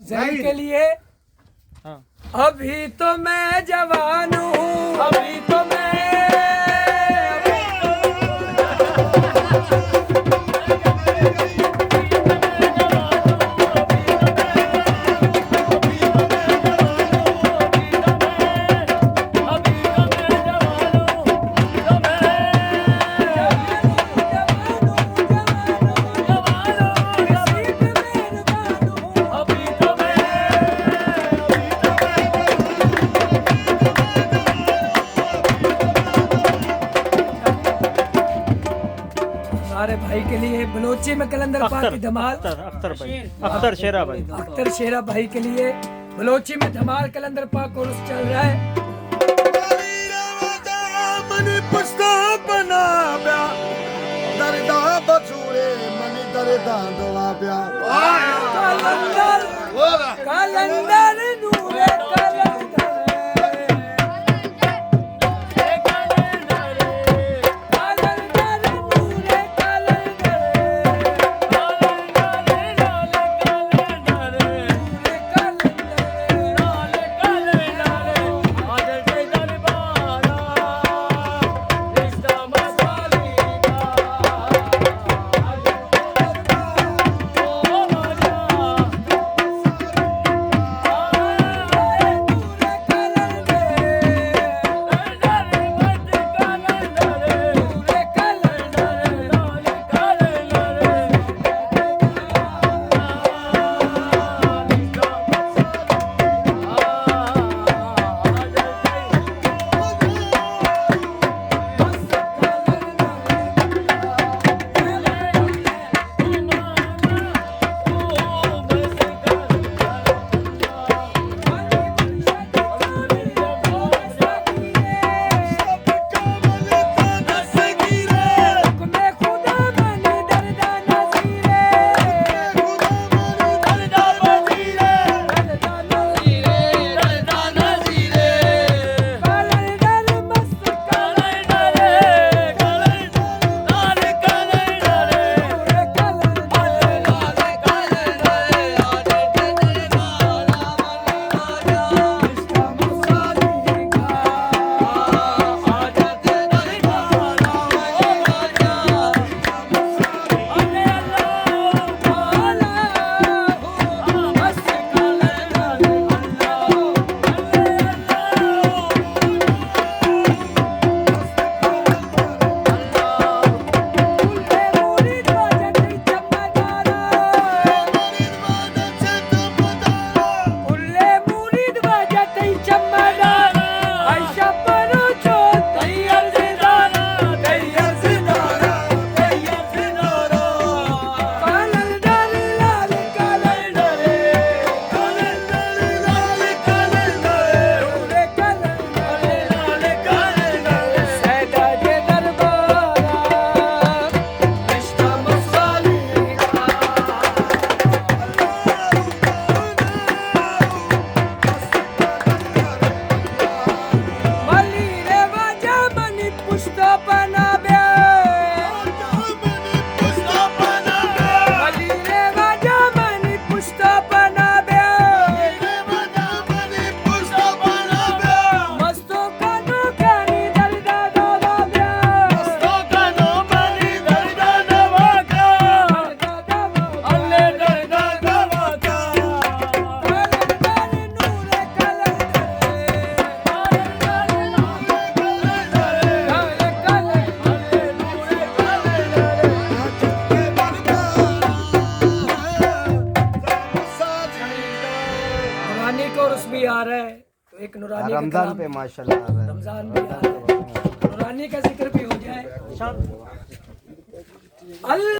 जहर के लिए हाँ। अभी तो मैं जवान हूँ, अभी तो मैं हमारे भाई के लिए बलोची में कलंदर पाक की धमाल। अख्तर भाई, अख्तर शेरा भाई, अख्तर शेरा भाई के लिए बलोची में धमाल कलंदर पाक कोरस चल रहा है। मनी पुष्टा बना ब्या दरदा बछुड़े मनी दरदा दवा ब्या कलंदर कलंदर नूरे कलंदर भी आ रहा है तो एक नूरानी रमजान पे माशाल्लाह आ रहा है, रमजान भी आ रहा है, नूरानी का जिक्र भी हो जाए।